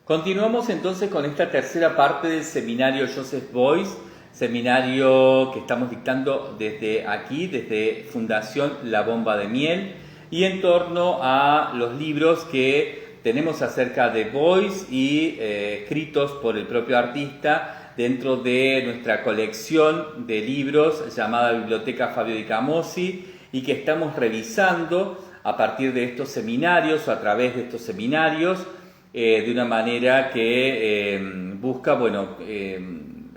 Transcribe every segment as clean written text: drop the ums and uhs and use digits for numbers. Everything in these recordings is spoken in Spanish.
Continuamos entonces con esta tercera parte del seminario Joseph Beuys, seminario que estamos dictando desde aquí, desde Fundación La Bomba de Miel, y en torno a los libros que tenemos acerca de Beuys y escritos por el propio artista dentro de nuestra colección de libros llamada Biblioteca Fabio Di Camosi, y que estamos revisando a partir de estos seminarios o a través de estos seminarios, de una manera que busca,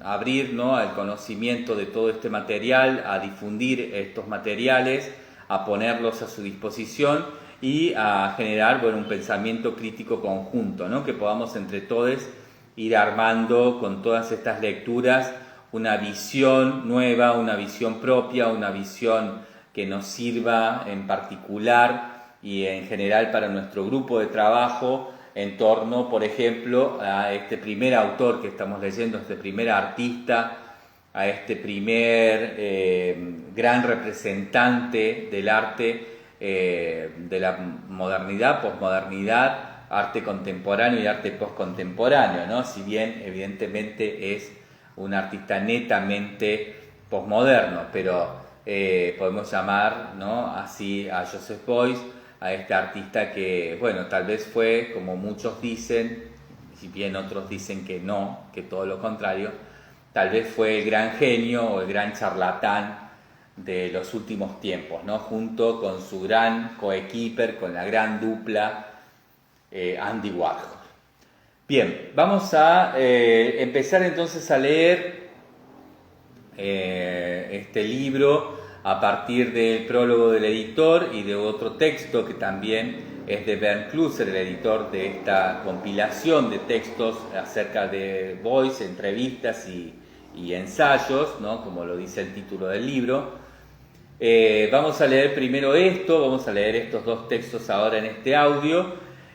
abrir, ¿no?, al conocimiento de todo este material, a difundir estos materiales, a ponerlos a su disposición y a generar, un pensamiento crítico conjunto, ¿no?, que podamos entre todos ir armando con todas estas lecturas una visión nueva, una visión propia, una visión que nos sirva en particular y en general para nuestro grupo de trabajo en torno, por ejemplo, a este primer autor que estamos leyendo, este primer artista, a este primer gran representante del arte de la modernidad, posmodernidad, arte contemporáneo y arte postcontemporáneo, ¿no? Si bien evidentemente es un artista netamente posmoderno, pero podemos llamar, ¿no?, así a Joseph Beuys, a este artista que, tal vez fue, como muchos dicen, si bien otros dicen que no, que todo lo contrario, tal vez fue el gran genio o el gran charlatán de los últimos tiempos, ¿no?, junto con su gran coequiper, con la gran dupla Andy Warhol. Bien, vamos a empezar entonces a leer este libro a partir del prólogo del editor y de otro texto que también es de Bernd Klusser, el editor de esta compilación de textos acerca de Beuys, entrevistas y ensayos, ¿no?, como lo dice el título del libro. Vamos a leer primero esto, vamos a leer estos dos textos ahora en este audio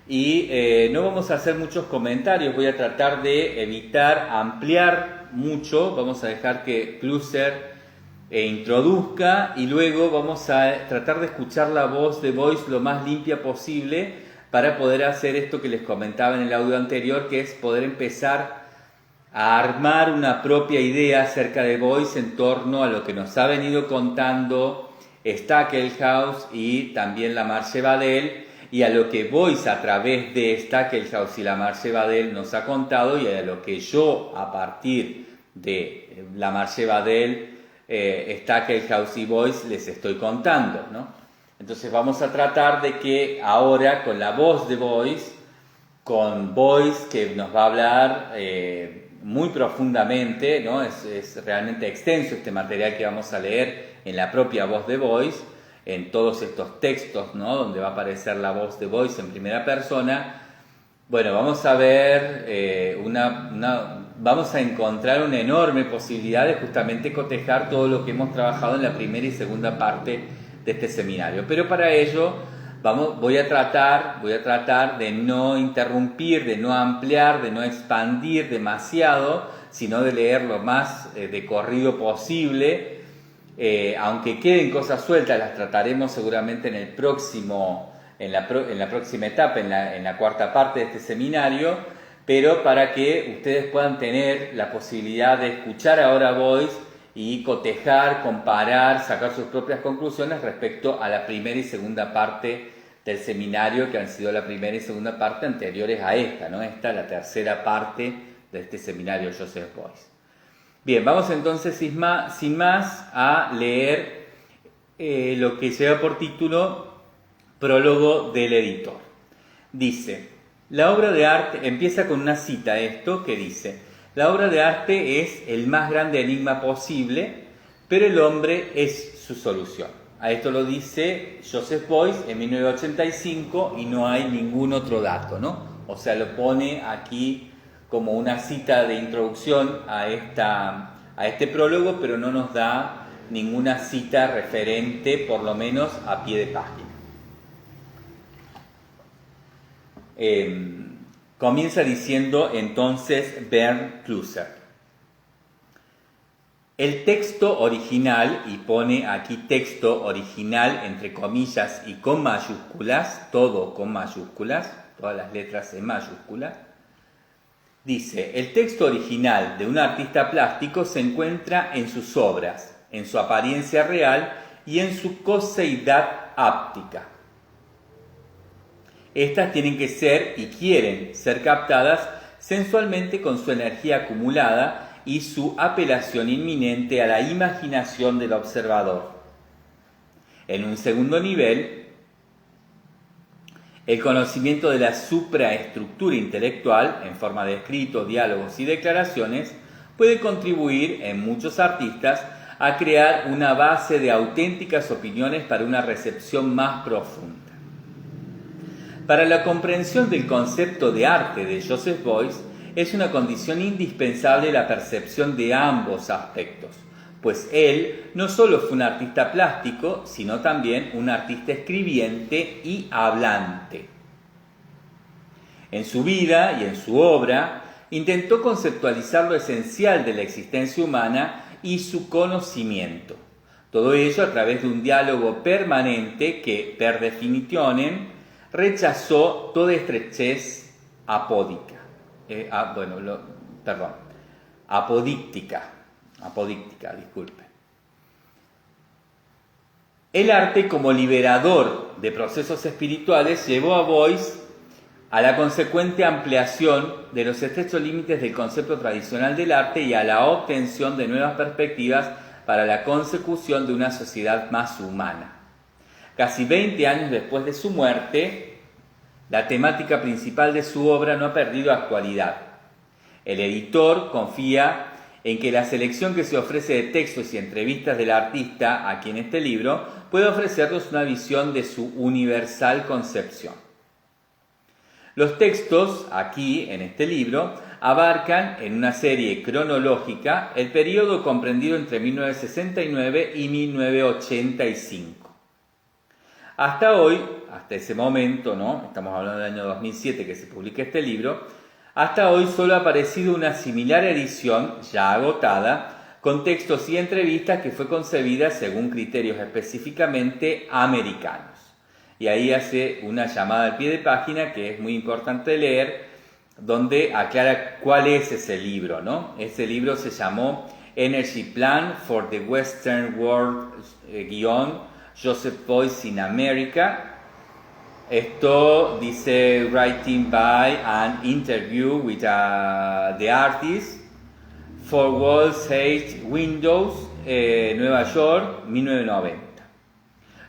y no vamos a hacer muchos comentarios, voy a tratar de evitar ampliar mucho, vamos a dejar que Klusser introduzca y luego vamos a tratar de escuchar la voz de Beuys lo más limpia posible para poder hacer esto que les comentaba en el audio anterior, que es poder empezar a armar una propia idea acerca de Beuys en torno a lo que nos ha venido contando Stackelhaus y también la Marche Badel, y a lo que Beuys a través de Stackelhaus y la Marche Badel nos ha contado, y a lo que yo a partir de la Marche Badel, Stackelhaus y Beuys les estoy contando, ¿no? Entonces vamos a tratar de que ahora con la voz de Beuys, con Beuys que nos va a hablar muy profundamente, ¿no? Es realmente extenso este material que vamos a leer en la propia voz de Beuys, en todos estos textos, ¿no?, donde va a aparecer la voz de Beuys en primera persona. Vamos a ver vamos a encontrar una enorme posibilidad de justamente cotejar todo lo que hemos trabajado en la primera y segunda parte de este seminario. Pero para ello voy a tratar de no interrumpir, de no ampliar, de no expandir demasiado, sino de leer lo más de corrido posible. Aunque queden cosas sueltas, las trataremos seguramente en la próxima etapa, en la cuarta parte de este seminario, pero para que ustedes puedan tener la posibilidad de escuchar ahora a Beuys y cotejar, comparar, sacar sus propias conclusiones respecto a la primera y segunda parte del seminario, que han sido la primera y segunda parte anteriores a esta, ¿no? Esta es la tercera parte de este seminario Joseph Beuys. Bien, vamos entonces sin más a leer lo que lleva por título Prólogo del editor. Dice: la obra de arte, empieza con una cita esto que dice: la obra de arte es el más grande enigma posible, pero el hombre es su solución. A esto lo dice Joseph Beuys en 1985 y no hay ningún otro dato, ¿no? O sea, lo pone aquí como una cita de introducción a este prólogo, pero no nos da ninguna cita referente, por lo menos a pie de página. Comienza diciendo entonces Bernd Klusser: el texto original, y pone aquí texto original entre comillas y con mayúsculas, todo con mayúsculas, todas las letras en mayúsculas, Dice, el texto original de un artista plástico se encuentra en sus obras, en su apariencia real y en su coseidad áptica. Estas tienen que ser y quieren ser captadas sensualmente con su energía acumulada y su apelación inminente a la imaginación del observador. En un segundo nivel, el conocimiento de la supraestructura intelectual, en forma de escritos, diálogos y declaraciones, puede contribuir en muchos artistas a crear una base de auténticas opiniones para una recepción más profunda. Para la comprensión del concepto de arte de Joseph Beuys, es una condición indispensable la percepción de ambos aspectos, pues él no solo fue un artista plástico, sino también un artista escribiente y hablante. En su vida y en su obra, intentó conceptualizar lo esencial de la existencia humana y su conocimiento. Todo ello a través de un diálogo permanente que, per definitionem, rechazó toda estrechez apodíctica. Apodíctica, disculpe. El arte como liberador de procesos espirituales llevó a Beuys a la consecuente ampliación de los estrechos límites del concepto tradicional del arte y a la obtención de nuevas perspectivas para la consecución de una sociedad más humana. Casi 20 años después de su muerte, la temática principal de su obra no ha perdido actualidad. El editor confía en que la selección que se ofrece de textos y entrevistas del artista aquí en este libro puede ofrecernos una visión de su universal concepción. Los textos aquí en este libro abarcan en una serie cronológica el periodo comprendido entre 1969 y 1985. Hasta hoy, hasta ese momento, ¿no? Estamos hablando del año 2007 que se publica este libro, hasta hoy solo ha aparecido una similar edición, ya agotada, con textos y entrevistas que fue concebida según criterios específicamente americanos. Y ahí hace una llamada al pie de página que es muy importante leer, donde aclara cuál es ese libro, ¿no? Ese libro se llamó Energy Plan for the Western World, Joseph Beuys in America. Esto dice writing by an interview with the artist, Four Walls, 8 Windows, Nueva York, 1990.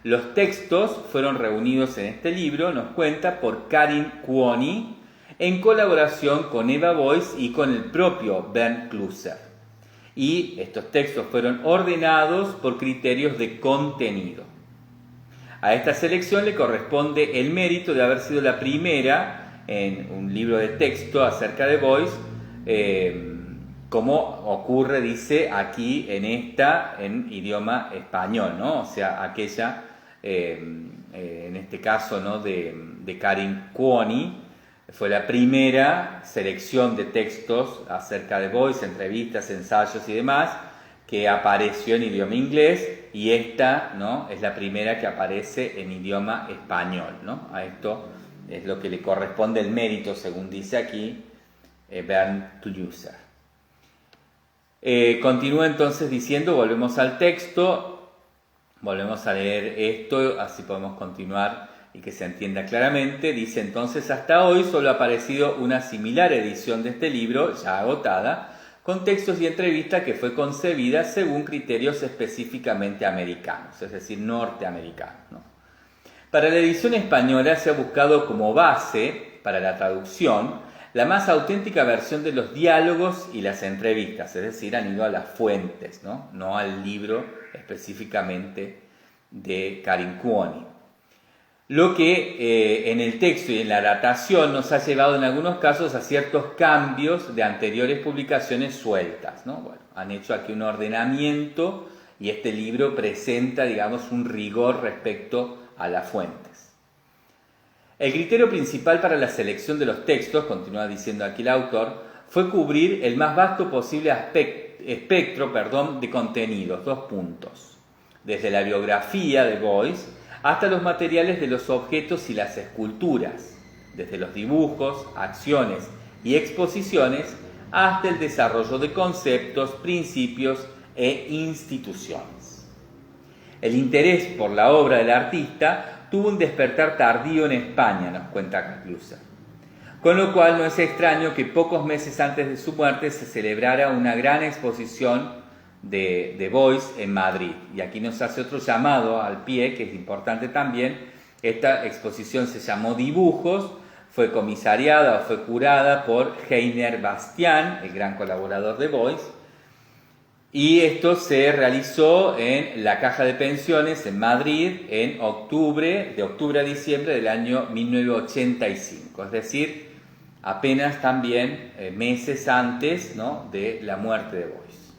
Los textos fueron reunidos en este libro, nos cuenta, por Karin Kuoni, en colaboración con Eva Beuys y con el propio Bernd Klusser. Y estos textos fueron ordenados por criterios de contenido. A esta selección le corresponde el mérito de haber sido la primera en un libro de texto acerca de Beuys, como ocurre, dice, aquí en idioma español, ¿no? O sea, aquella, en este caso, ¿no? de Karin Kuoni, fue la primera selección de textos acerca de Beuys, entrevistas, ensayos y demás, que apareció en idioma inglés, y esta, ¿no? es la primera que aparece en idioma español, ¿no? A esto es lo que le corresponde el mérito, según dice aquí Bernd Klusser. Continúa entonces diciendo, volvemos al texto, volvemos a leer esto, así podemos continuar y que se entienda claramente. Dice entonces, hasta hoy solo ha aparecido una similar edición de este libro, ya agotada, con textos y entrevistas que fue concebida según criterios específicamente americanos, es decir, norteamericanos, ¿no? Para la edición española se ha buscado como base para la traducción la más auténtica versión de los diálogos y las entrevistas, es decir, han ido a las fuentes, no al libro específicamente de Karin Kuoni. Lo que en el texto y en la datación nos ha llevado en algunos casos a ciertos cambios de anteriores publicaciones sueltas, ¿no? Bueno, han hecho aquí un ordenamiento y este libro presenta, digamos, un rigor respecto a las fuentes. El criterio principal para la selección de los textos, continúa diciendo aquí el autor, fue cubrir el más vasto posible espectro de contenidos, 2 puntos. Desde la biografía de Beuys hasta los materiales de los objetos y las esculturas, desde los dibujos, acciones y exposiciones hasta el desarrollo de conceptos, principios e instituciones. El interés por la obra del artista tuvo un despertar tardío en España, nos cuenta Clusser, con lo cual no es extraño que pocos meses antes de su muerte se celebrara una gran exposición de Beuys en Madrid. Y aquí nos hace otro llamado al pie, que es importante también. Esta exposición se llamó Dibujos, fue comisariada o fue curada por Heiner Bastian, el gran colaborador de Beuys, y esto se realizó en la Caja de Pensiones en Madrid de octubre a diciembre del año 1985, es decir, apenas también meses antes, ¿no?, de la muerte de Beuys.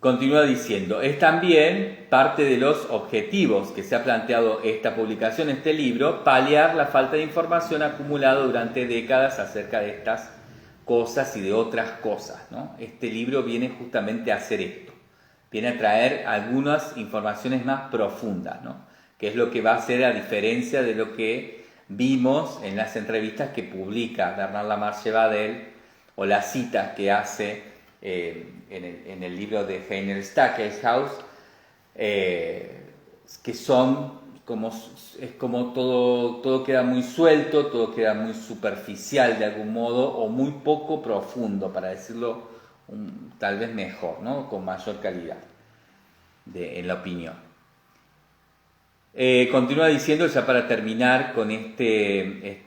Continúa diciendo, es también parte de los objetivos que se ha planteado esta publicación, este libro, paliar la falta de información acumulada durante décadas acerca de estas cosas y de otras cosas, ¿no? Este libro viene justamente a hacer esto, viene a traer algunas informaciones más profundas, ¿no?, que es lo que va a hacer a diferencia de lo que vimos en las entrevistas que publica Bernard Lamarche Badel o las citas que hace en el libro de Heiner Stackhouse, que son es como todo queda muy suelto, todo queda muy superficial de algún modo o muy poco profundo, para decirlo tal vez mejor, ¿no?, con mayor calidad en la opinión. Continúa diciendo, ya para terminar con este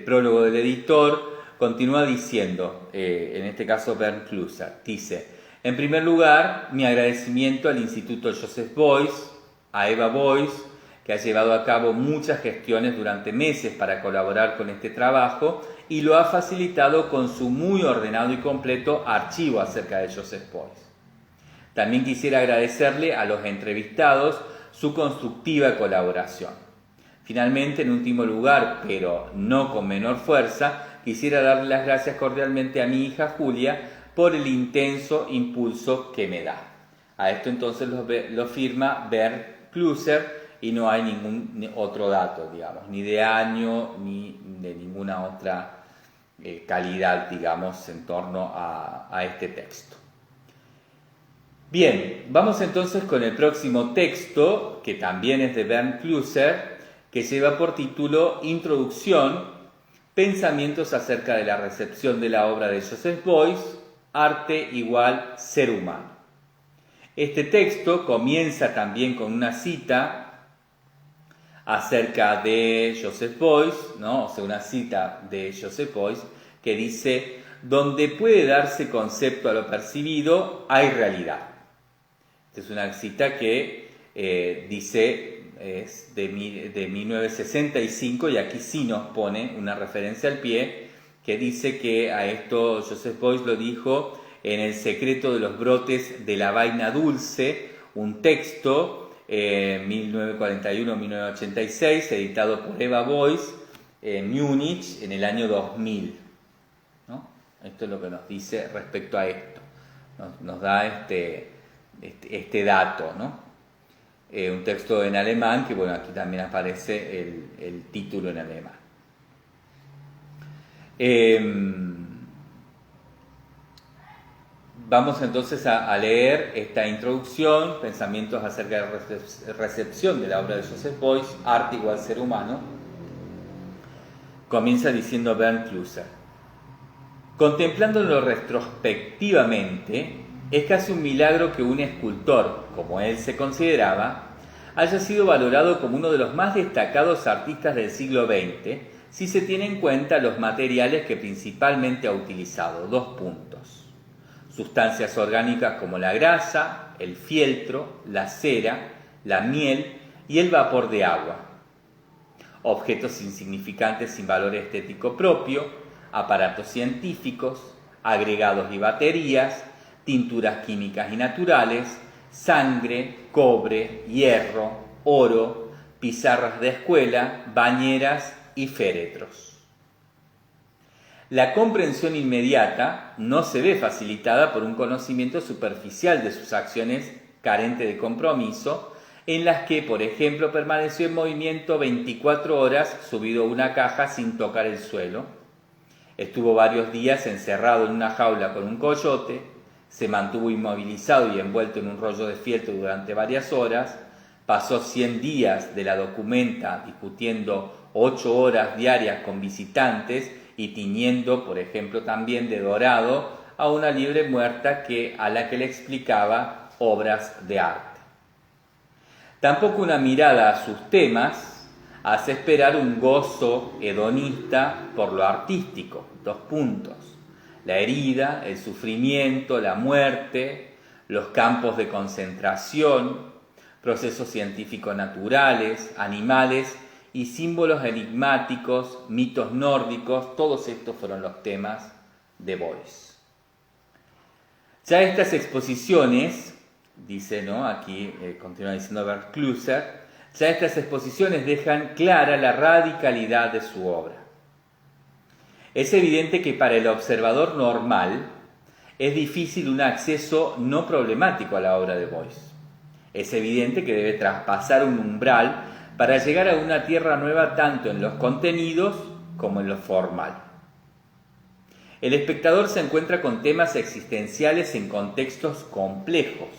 prólogo del editor, continúa diciendo, en este caso Bernd Clusser, dice: en primer lugar, mi agradecimiento al Instituto Joseph Beuys, a Eva Beuys, que ha llevado a cabo muchas gestiones durante meses para colaborar con este trabajo y lo ha facilitado con su muy ordenado y completo archivo acerca de Joseph Beuys. También quisiera agradecerle a los entrevistados su constructiva colaboración. Finalmente, en último lugar, pero no con menor fuerza, quisiera darle las gracias cordialmente a mi hija Julia por el intenso impulso que me da. A esto entonces lo firma Bernd Clusser y no hay ningún otro dato, digamos, ni de año ni de ninguna otra calidad, digamos, en torno a este texto. Bien, vamos entonces con el próximo texto, que también es de Bernd Clusser, que lleva por título Introducción, pensamientos acerca de la recepción de la obra de Joseph Beuys, arte igual ser humano. Este texto comienza también con una cita acerca de Joseph Beuys, ¿no?, o sea, una cita de Joseph Beuys que dice: donde puede darse concepto a lo percibido, hay realidad. Esta es una cita que dice, es de 1965, y aquí sí nos pone una referencia al pie que dice que a esto Joseph Beuys lo dijo en El secreto de los brotes de la vaina dulce, un texto 1941-1986, editado por Eva Beuys en Múnich en el año 2000, ¿no? Esto es lo que nos dice respecto a esto, nos da este dato, ¿no? Un texto en alemán, que bueno, aquí también aparece el título en alemán. Vamos entonces a leer esta introducción, pensamientos acerca de la recepción de la obra de Joseph Beuys, arte igual ser humano. Comienza diciendo Bernd Clusser: contemplándolo retrospectivamente, es casi un milagro que un escultor, como él se consideraba, haya sido valorado como uno de los más destacados artistas del siglo XX, si se tiene en cuenta los materiales que principalmente ha utilizado. 2 puntos. Sustancias orgánicas como la grasa, el fieltro, la cera, la miel y el vapor de agua. Objetos insignificantes sin valor estético propio, aparatos científicos, agregados y baterías, tinturas químicas y naturales, sangre, cobre, hierro, oro, pizarras de escuela, bañeras y féretros. La comprensión inmediata no se ve facilitada por un conocimiento superficial de sus acciones carente de compromiso en las que, por ejemplo, permaneció en movimiento 24 horas subido a una caja sin tocar el suelo. Estuvo varios días encerrado en una jaula con un coyote, se mantuvo inmovilizado y envuelto en un rollo de fieltro durante varias horas, pasó 100 días de la documenta discutiendo 8 horas diarias con visitantes y tiñendo, por ejemplo, también de dorado a una liebre muerta a la que le explicaba obras de arte. Tampoco una mirada a sus temas hace esperar un gozo hedonista por lo artístico. 2 puntos. La herida, el sufrimiento, la muerte, los campos de concentración, procesos científicos naturales, animales y símbolos enigmáticos, mitos nórdicos, todos estos fueron los temas de Beuys. Ya estas exposiciones, dice, ¿no? Aquí continúa diciendo Bernd-Klüser, ya estas exposiciones dejan clara la radicalidad de su obra. Es evidente que para el observador normal es difícil un acceso no problemático a la obra de Beuys. Es evidente que debe traspasar un umbral para llegar a una tierra nueva tanto en los contenidos como en lo formal. El espectador se encuentra con temas existenciales en contextos complejos,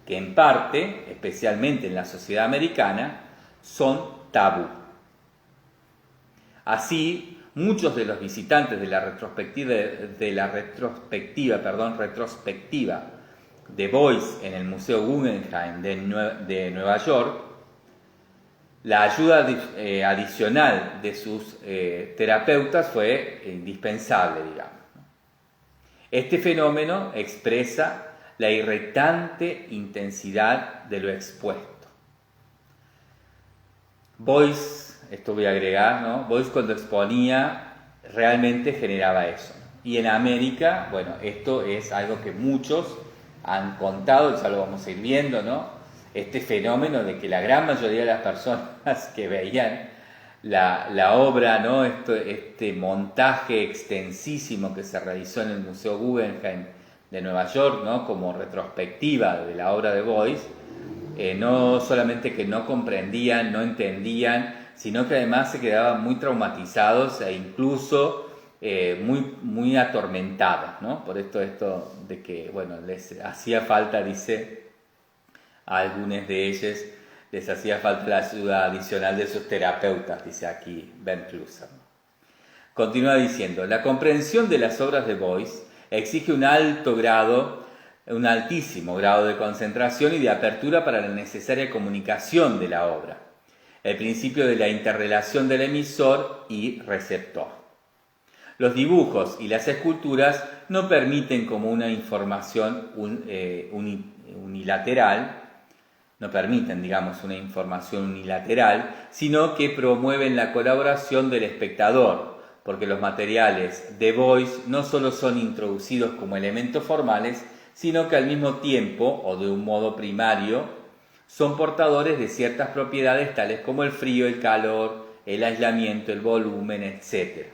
que en parte, especialmente en la sociedad americana, son tabú. Así, muchos de los visitantes de la retrospectiva de Beuys en el Museo Guggenheim de Nueva York, la ayuda adicional de sus terapeutas fue indispensable, digamos. Este fenómeno expresa la irritante intensidad de lo expuesto. Beuys, esto voy a agregar, ¿no? Beuys cuando exponía realmente generaba eso. Y en América, bueno, esto es algo que muchos han contado, ya lo vamos a ir viendo, ¿no? Este fenómeno de que la gran mayoría de las personas que veían la obra, ¿no? Este montaje extensísimo que se realizó en el Museo Guggenheim de Nueva York, ¿no? Como retrospectiva de la obra de Beuys, no solamente que no comprendían, no entendían, sino que además se quedaban muy traumatizados e incluso muy atormentados, ¿no? Por esto de que, bueno, les hacía falta, dice, a algunos de ellos les hacía falta la ayuda adicional de sus terapeutas, dice aquí Bernd-Klüser. Continúa diciendo, la comprensión de las obras de Beuys exige un altísimo grado de concentración y de apertura para la necesaria comunicación de la obra, el principio de la interrelación del emisor y receptor. Los dibujos y las esculturas no permiten como una información unilateral, sino que promueven la colaboración del espectador, porque los materiales de Beuys no solo son introducidos como elementos formales, sino que al mismo tiempo, o de un modo primario, son portadores de ciertas propiedades tales como el frío, el calor, el aislamiento, el volumen, etc.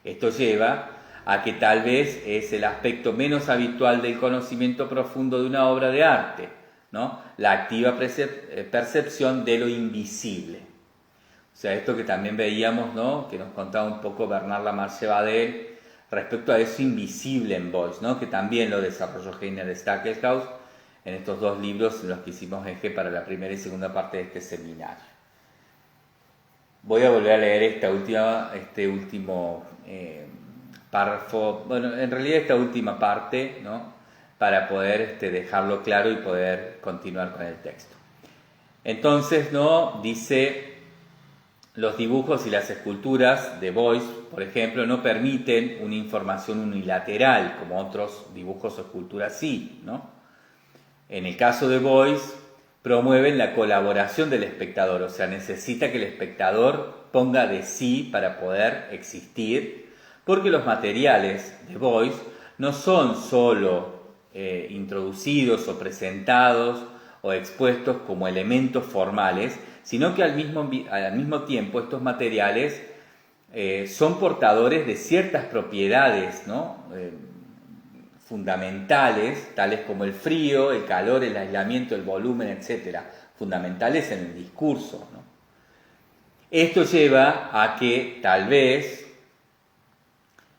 Esto lleva a que tal vez es el aspecto menos habitual del conocimiento profundo de una obra de arte, ¿no? La activa percepción de lo invisible. O sea, esto que también veíamos, ¿no? Que nos contaba un poco Bernard Lamarche-Badel respecto a eso invisible en Beuys, ¿no? Que también lo desarrolló Heiner Stackelhaus en estos 2 libros en los que hicimos eje para la primera y segunda parte de este seminario. Voy a volver a leer este último párrafo, bueno, en realidad esta última parte, ¿no? Para poder dejarlo claro y poder continuar con el texto. Entonces, ¿no? Dice, los dibujos y las esculturas de Beuys, por ejemplo, no permiten una información unilateral, como otros dibujos o esculturas sí, ¿no? En el caso de Beuys, promueven la colaboración del espectador, o sea, necesita que el espectador ponga de sí para poder existir, porque los materiales de Beuys no son solo introducidos o presentados o expuestos como elementos formales, sino que al mismo tiempo estos materiales son portadores de ciertas propiedades, ¿no? Fundamentales, tales como el frío, el calor, el aislamiento, el volumen, etc. fundamentales en el discurso, ¿no? Esto lleva a que tal vez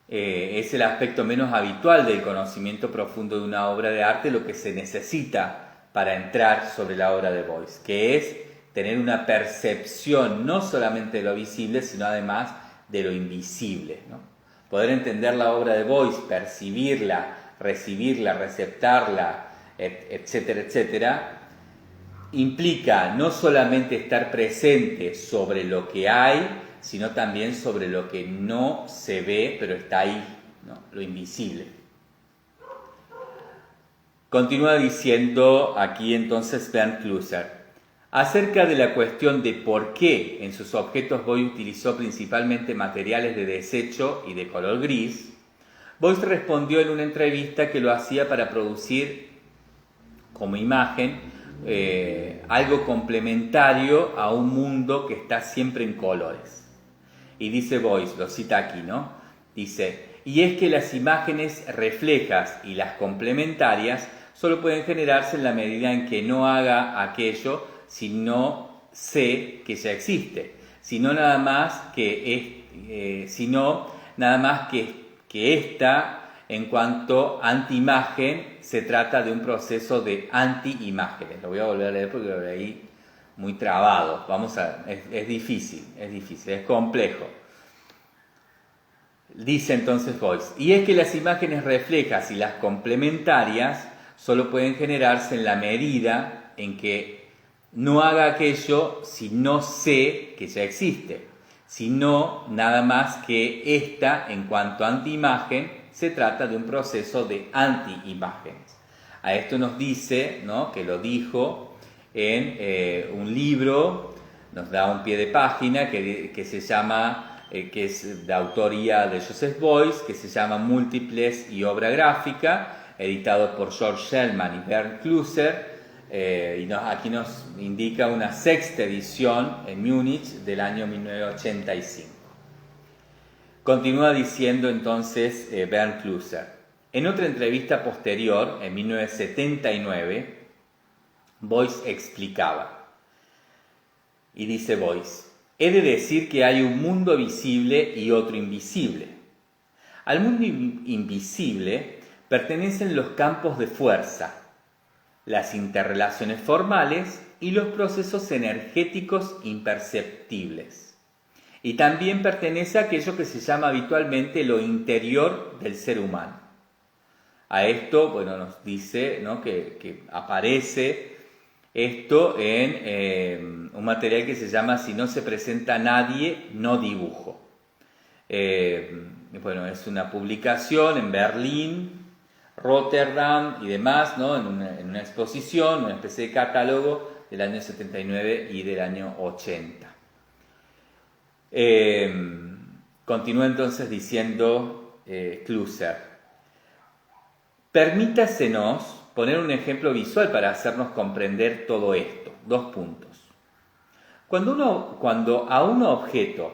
es el aspecto menos habitual del conocimiento profundo de una obra de arte lo que se necesita para entrar sobre la obra de Beuys, que es tener una percepción no solamente de lo visible, sino además de lo invisible, ¿no? Poder entender la obra de Beuys, percibirla, recibirla, receptarla, etcétera, etcétera, implica no solamente estar presente sobre lo que hay, sino también sobre lo que no se ve, pero está ahí, ¿no? Lo invisible. Continúa diciendo aquí entonces Bernd Klüser, acerca de la cuestión de por qué en sus objetos Beuys utilizó principalmente materiales de desecho y de color gris, Beuys respondió en una entrevista que lo hacía para producir como imagen algo complementario a un mundo que está siempre en colores. Y dice Beuys, lo cita aquí, ¿no? Dice, y es que las imágenes reflejas y las complementarias solo pueden generarse en la medida en que no haga aquello si no sé que ya existe, sino nada más que esta, en cuanto anti-imagen, se trata de un proceso de anti-imágenes. Lo voy a volver a leer porque lo leí muy trabado. Es difícil, es complejo. Dice entonces Beuys, y es que las imágenes reflejas y las complementarias solo pueden generarse en la medida en que no haga aquello si no sé que ya existe, sino nada más que esta, en cuanto a anti-imagen, se trata de un proceso de anti-imágenes. A esto nos dice, ¿no?, que lo dijo en un libro, nos da un pie de página que se llama, que es de autoría de Joseph Beuys, que se llama Múltiples y obra gráfica, editado por George Shellman y Bernd Klüser, aquí nos indica una sexta edición en Múnich del año 1985. Continúa diciendo entonces Bernd Klüser, en otra entrevista posterior, en 1979, Beuys explicaba, y dice Beuys, he de decir que hay un mundo visible y otro invisible. Al mundo invisible pertenecen los campos de fuerza, las interrelaciones formales y los procesos energéticos imperceptibles. Y también pertenece a aquello que se llama habitualmente lo interior del ser humano. A esto, bueno, nos dice, ¿no?, que aparece esto en un material que se llama Si no se presenta nadie, no dibujo. Bueno, es una publicación en Berlín, Rotterdam y demás, ¿no?, en una exposición, una especie de catálogo del año 79 y del año 80. Continúa entonces diciendo Klüser, permítasenos poner un ejemplo visual para hacernos comprender todo esto. 2 puntos. Cuando a un objeto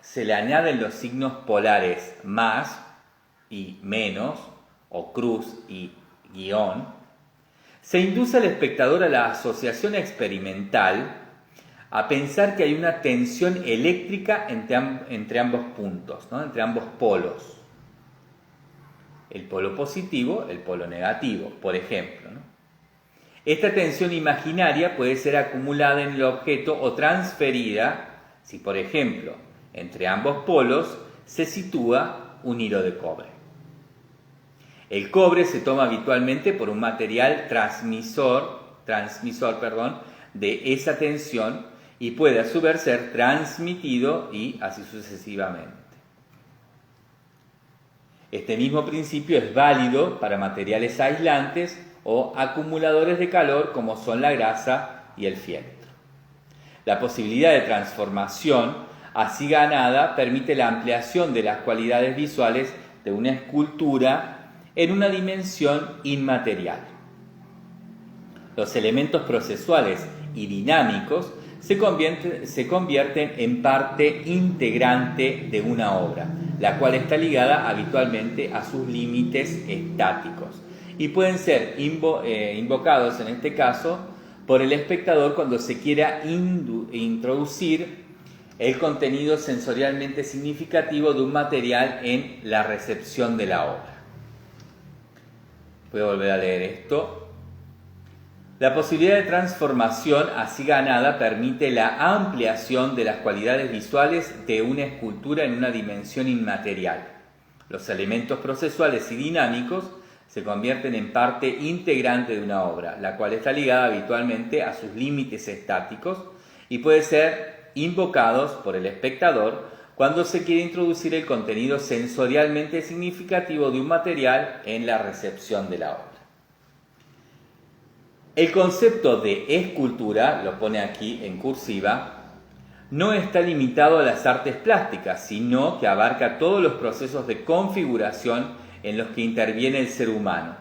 se le añaden los signos polares más y menos, o cruz y guión, se induce al espectador a la asociación experimental a pensar que hay una tensión eléctrica entre ambos puntos, ¿no?, entre ambos polos. El polo positivo, el polo negativo, por ejemplo, ¿no? Esta tensión imaginaria puede ser acumulada en el objeto o transferida si, por ejemplo, entre ambos polos se sitúa un hilo de cobre. El cobre se toma habitualmente por un material transmisor de esa tensión y puede a su vez ser transmitido y así sucesivamente. Este mismo principio es válido para materiales aislantes o acumuladores de calor como son la grasa y el fieltro. La posibilidad de transformación así ganada permite la ampliación de las cualidades visuales de una escultura en una dimensión inmaterial. Los elementos procesuales y dinámicos se convierten en parte integrante de una obra, la cual está ligada habitualmente a sus límites estáticos y pueden ser invocados en este caso por el espectador cuando se quiera introducir el contenido sensorialmente significativo de un material en la recepción de la obra. Voy a volver a leer esto. La posibilidad de transformación así ganada permite la ampliación de las cualidades visuales de una escultura en una dimensión inmaterial. Los elementos procesuales y dinámicos se convierten en parte integrante de una obra, la cual está ligada habitualmente a sus límites estáticos y puede ser invocados por el espectador cuando se quiere introducir el contenido sensorialmente significativo de un material en la recepción de la obra. El concepto de escultura, lo pone aquí en cursiva, no está limitado a las artes plásticas, sino que abarca todos los procesos de configuración en los que interviene el ser humano.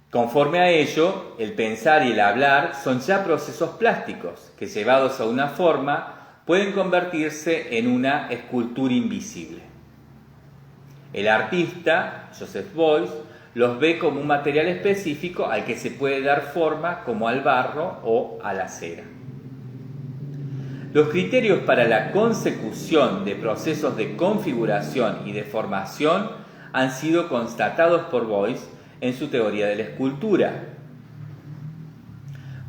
Conforme a ello, el pensar y el hablar son ya procesos plásticos que, llevados a una forma, pueden convertirse en una escultura invisible. El artista, Joseph Beuys, los ve como un material específico al que se puede dar forma, como al barro o a la cera. Los criterios para la consecución de procesos de configuración y de formación han sido constatados por Beuys en su teoría de la escultura.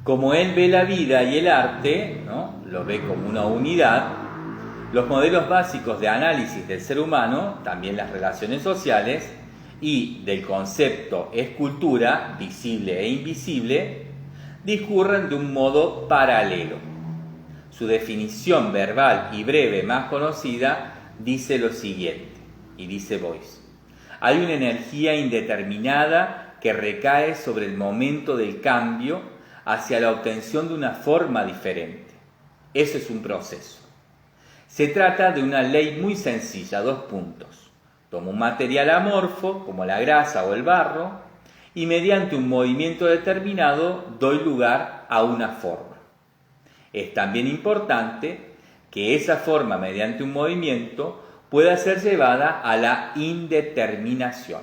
Como él ve la vida y el arte, ¿no?, lo ve como una unidad, los modelos básicos de análisis del ser humano, también las relaciones sociales, y del concepto escultura, visible e invisible, discurren de un modo paralelo. Su definición verbal y breve más conocida dice lo siguiente, y dice Beuys: hay una energía indeterminada que recae sobre el momento del cambio hacia la obtención de una forma diferente. Eso es un proceso. Se trata de una ley muy sencilla, 2 puntos. Tomo un material amorfo, como la grasa o el barro, y mediante un movimiento determinado doy lugar a una forma. Es también importante que esa forma, mediante un movimiento, pueda ser llevada a la indeterminación.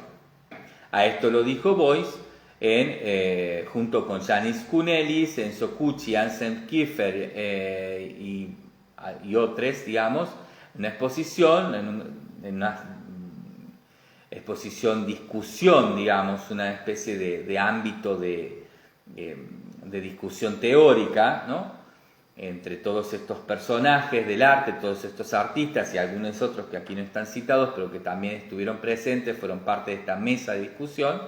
A esto lo dijo Beuys junto con Janis Kunelis, Enzo Cucci, Anselm Kiefer y otros, digamos, en una exposición, en una exposición, discusión, digamos, una especie de ámbito de discusión teórica, ¿no?, entre todos estos personajes del arte, todos estos artistas y algunos otros que aquí no están citados, pero que también estuvieron presentes, fueron parte de esta mesa de discusión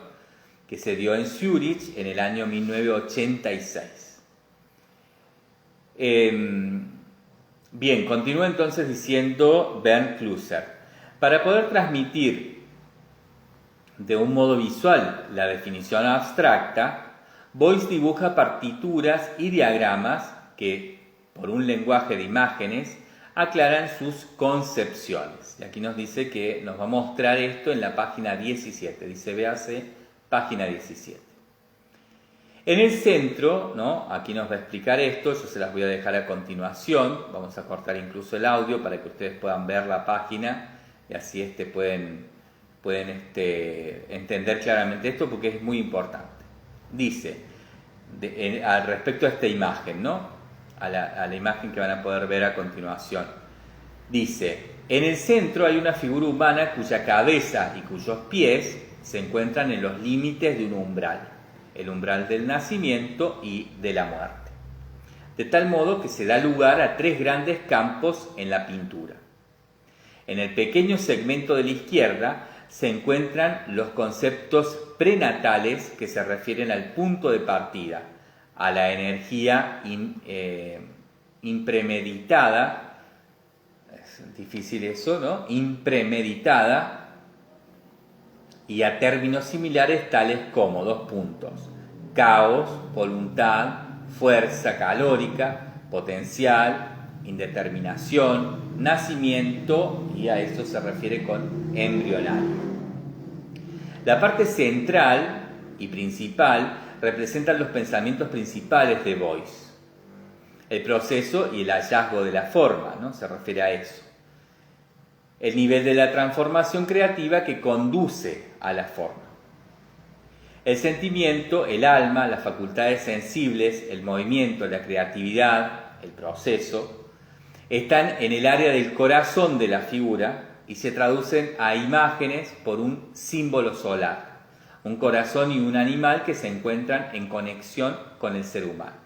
que se dio en Zúrich en el año 1986. Bien, continúa entonces diciendo Bernd Klüser: para poder transmitir de un modo visual la definición abstracta, Beuys dibuja partituras y diagramas que, por un lenguaje de imágenes, aclaran sus concepciones. Y aquí nos dice que nos va a mostrar esto en la página 17. Dice, véase, página 17. En el centro, ¿no?, aquí nos va a explicar esto, yo se las voy a dejar a continuación, vamos a cortar incluso el audio para que ustedes puedan ver la página y así pueden entender claramente esto, porque es muy importante. Dice, al respecto a esta imagen, ¿no?, a la imagen que van a poder ver a continuación, dice: en el centro hay una figura humana cuya cabeza y cuyos pies se encuentran en los límites de un umbral, el umbral del nacimiento y de la muerte, de tal modo que se da lugar a 3 grandes campos en la pintura. En el pequeño segmento de la izquierda se encuentran los conceptos prenatales que se refieren al punto de partida, a la energía impremeditada, es difícil eso, ¿no?, impremeditada, y a términos similares tales como 2 puntos, caos, voluntad, fuerza calórica, potencial, indeterminación, nacimiento, y a esto se refiere con embrionario. La parte central y principal representan los pensamientos principales de Beuys. El proceso y el hallazgo de la forma, ¿no?, se refiere a eso. El nivel de la transformación creativa que conduce a la forma. El sentimiento, el alma, las facultades sensibles, el movimiento, la creatividad, el proceso, están en el área del corazón de la figura y se traducen a imágenes por un símbolo solar, un corazón y un animal que se encuentran en conexión con el ser humano.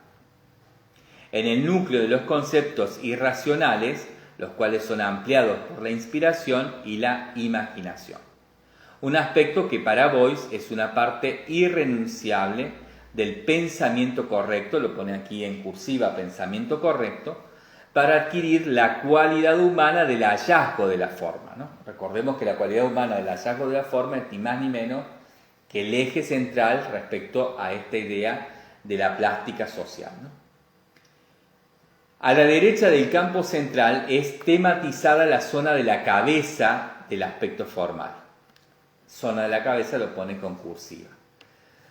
En el núcleo de los conceptos irracionales, los cuales son ampliados por la inspiración y la imaginación. Un aspecto que para Boyce es una parte irrenunciable del pensamiento correcto, lo pone aquí en cursiva, pensamiento correcto, para adquirir la cualidad humana del hallazgo de la forma, ¿no? Recordemos que la cualidad humana del hallazgo de la forma es ni más ni menos que el eje central respecto a esta idea de la plástica social, ¿no? A la derecha del campo central es tematizada la zona de la cabeza del aspecto formal. Zona de la cabeza lo pone con cursiva.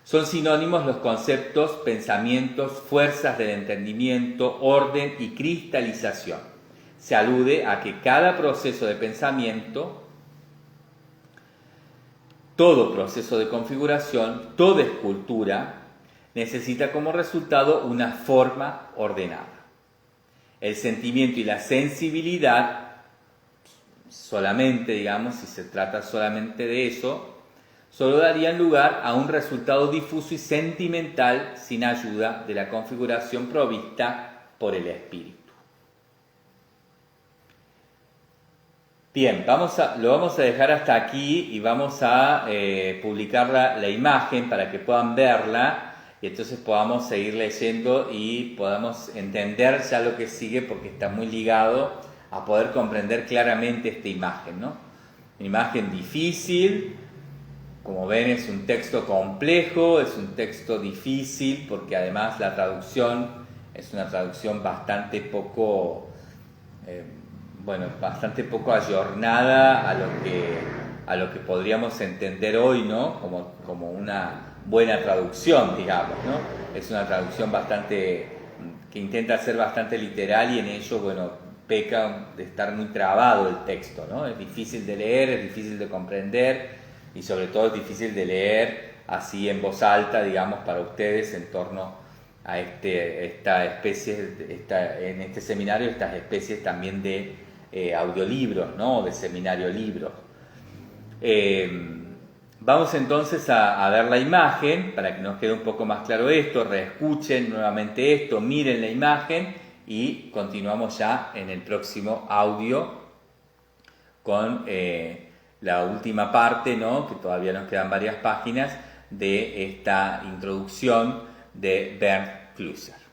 Son sinónimos los conceptos, pensamientos, fuerzas del entendimiento, orden y cristalización. Se alude a que cada proceso de pensamiento, todo proceso de configuración, toda escultura, necesita como resultado una forma ordenada. El sentimiento y la sensibilidad, solamente, digamos, si se trata solamente de eso, solo darían lugar a un resultado difuso y sentimental sin ayuda de la configuración provista por el espíritu. Bien, lo vamos a dejar hasta aquí y vamos a publicar la imagen para que puedan verla y entonces podamos seguir leyendo y podamos entender ya lo que sigue porque está muy ligado a poder comprender claramente esta imagen, ¿no? Una imagen difícil, como ven es un texto complejo, es un texto difícil porque además la traducción es una traducción bastante poco ayornada a lo que podríamos entender hoy, ¿no? Como una buena traducción, digamos, ¿no? Es una traducción que intenta ser bastante literal y en ello, bueno, peca de estar muy trabado el texto, ¿no? Es difícil de leer, es difícil de comprender y sobre todo es difícil de leer así en voz alta, digamos, para ustedes en torno a esta especie, en este seminario, estas especies también de audiolibros, ¿no? De seminario libros. Vamos entonces a ver la imagen para que nos quede un poco más claro esto, reescuchen nuevamente esto, miren la imagen y continuamos ya en el próximo audio con la última parte, ¿no? Que todavía nos quedan varias páginas de esta introducción de Bernd Klüser.